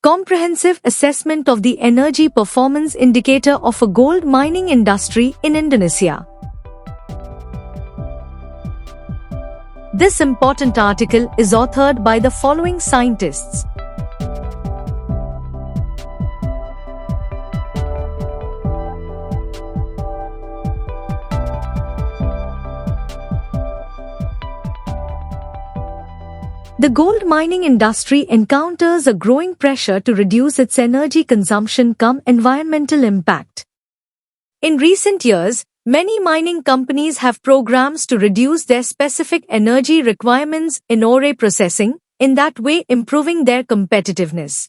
comprehensive assessment of the energy performance indicator of a gold mining industry in Indonesia. This important article is authored by the following scientists. The gold mining industry encounters a growing pressure to reduce its energy consumption cum environmental impact. In recent years, many mining companies have programs to reduce their specific energy requirements in ore processing, in that way improving their competitiveness.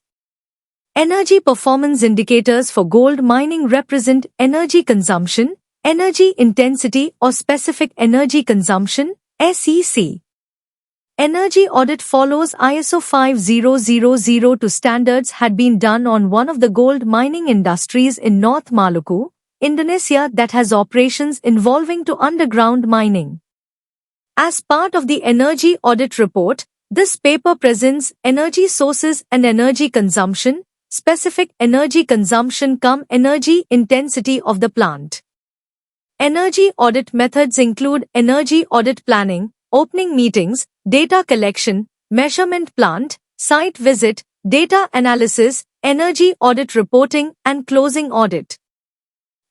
Energy performance indicators for gold mining represent energy consumption, energy intensity or specific energy consumption, SEC. Energy audit follows ISO 5002 standards had been done on one of the gold mining industries in North Maluku, Indonesia that has operations involving to underground mining. As part of the energy audit report, this paper presents energy sources and energy consumption, specific energy consumption cum energy intensity of the plant. Energy audit methods include energy audit planning, opening meetings, data collection, measurement plant, site visit, data analysis, energy audit reporting, and closing audit.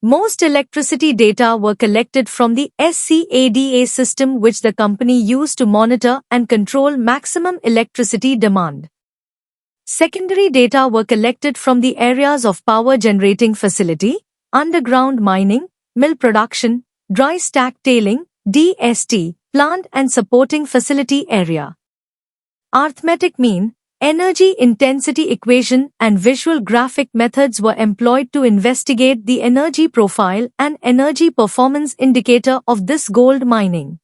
Most electricity data were collected from the SCADA system which the company used to monitor and control maximum electricity demand. Secondary data were collected from the areas of power generating facility, underground mining, mill production, dry stack tailing, DST, plant and supporting facility area. Arithmetic mean, energy intensity equation and visual graphic methods were employed to investigate the energy profile and energy performance indicator of this gold mining.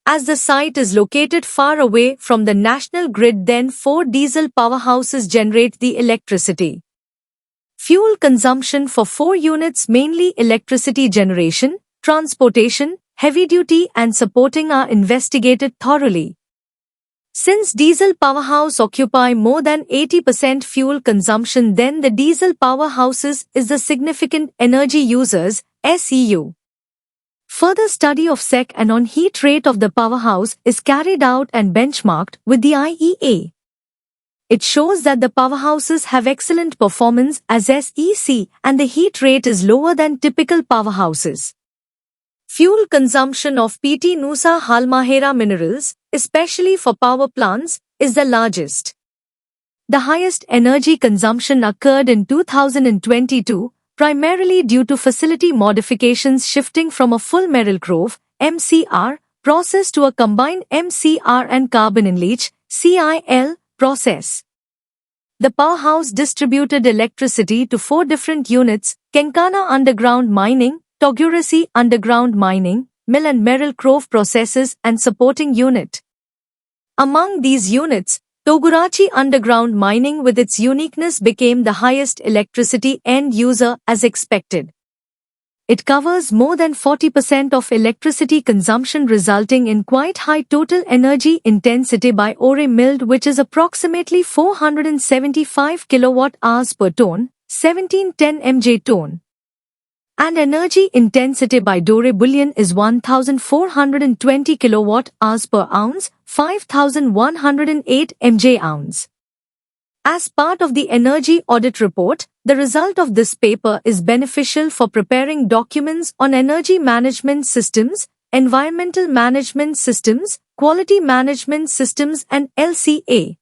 As the site is located far away from the national grid, then 4 diesel powerhouses generate the electricity. Fuel consumption for 4 units, mainly electricity generation, transportation, heavy duty and supporting, are investigated thoroughly. Since diesel powerhouse occupy more than 80% fuel consumption, then the diesel powerhouses is the significant energy users, SEU. Further study of SEC and on heat rate of the powerhouse is carried out and benchmarked with the IEA. It shows that the powerhouses have excellent performance as SEC and the heat rate is lower than typical powerhouses. Fuel consumption of PT Nusa Halmahera Minerals, especially for power plants, is the largest. The highest energy consumption occurred in 2022, primarily due to facility modifications shifting from a full Merrill-Crowe (MCR) process to a combined MCR and carbon-in-leach (CIL) process. The powerhouse distributed electricity to 4 different units: Kencana Underground Mining, Togurasi Underground Mining, Mill and Merrill-Crowe processes and supporting unit. Among these units, Togurachi Underground Mining with its uniqueness became the highest electricity end user as expected. It covers more than 40% of electricity consumption, resulting in quite high total energy intensity by ore milled, which is approximately 475 kWh per ton, 1710 mJ ton. And energy intensity by doré bullion is 1420 kWh per ounce, 5108 mJ ounce. As part of the energy audit report, the result of this paper is beneficial for preparing documents on energy management systems, environmental management systems, quality management systems and LCA.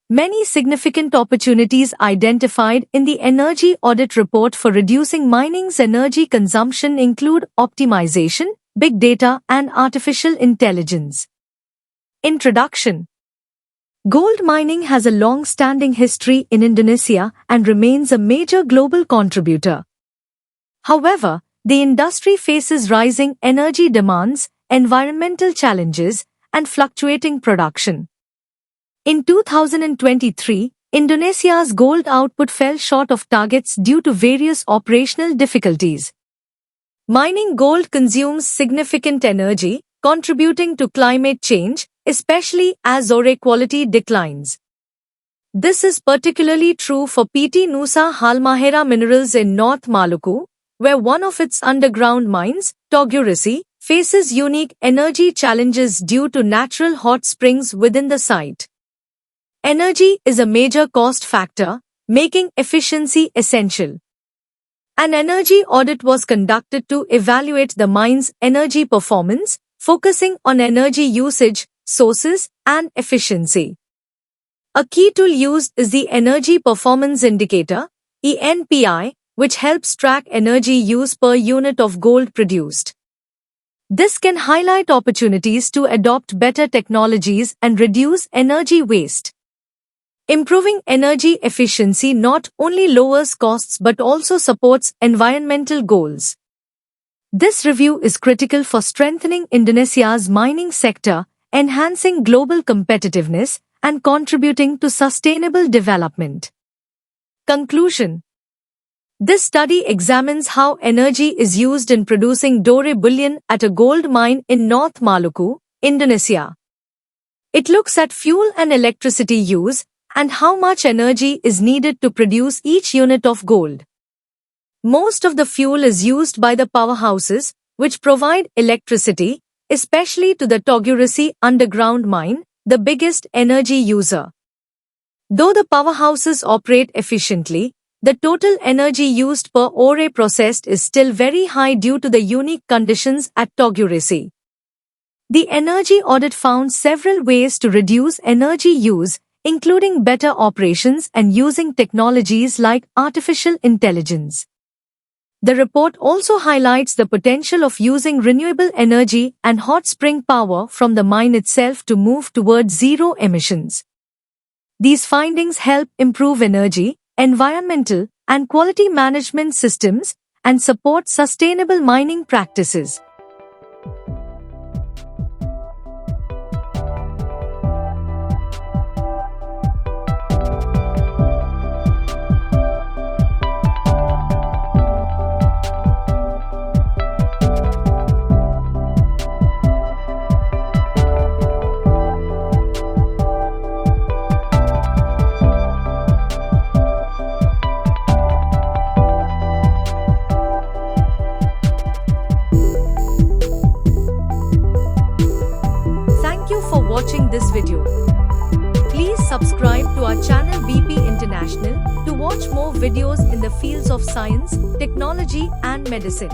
Many significant opportunities identified in the energy audit report for reducing mining's energy consumption include optimization, big data, and artificial intelligence. Introduction. Gold mining has a long-standing history in Indonesia and remains a major global contributor. However, the industry faces rising energy demands, environmental challenges, and fluctuating production. In 2023, Indonesia's gold output fell short of targets due to various operational difficulties. Mining gold consumes significant energy, contributing to climate change, especially as ore quality declines. This is particularly true for PT Nusa Halmahera Minerals in North Maluku, where one of its underground mines, Togurisi, faces unique energy challenges due to natural hot springs within the site. Energy is a major cost factor, making efficiency essential. An energy audit was conducted to evaluate the mine's energy performance, focusing on energy usage, sources, and efficiency. A key tool used is the Energy Performance Indicator, ENPI, which helps track energy use per unit of gold produced. This can highlight opportunities to adopt better technologies and reduce energy waste. Improving energy efficiency not only lowers costs but also supports environmental goals. This review is critical for strengthening Indonesia's mining sector, enhancing global competitiveness, and contributing to sustainable development. Conclusion. This study examines how energy is used in producing doré bullion at a gold mine in North Maluku, Indonesia. It looks at fuel and electricity use, and how much energy is needed to produce each unit of gold. Most of the fuel is used by the powerhouses, which provide electricity, especially to the Togurisi underground mine, the biggest energy user. Though the powerhouses operate efficiently, the total energy used per ore processed is still very high due to the unique conditions at Togurisi. The energy audit found several ways to reduce energy use, including better operations and using technologies like artificial intelligence. The report also highlights the potential of using renewable energy and hot spring power from the mine itself to move towards zero emissions. These findings help improve energy, environmental, and quality management systems and support sustainable mining practices. Thank you for watching this video. Please subscribe to our channel BP International to watch more videos in the fields of science, technology and medicine.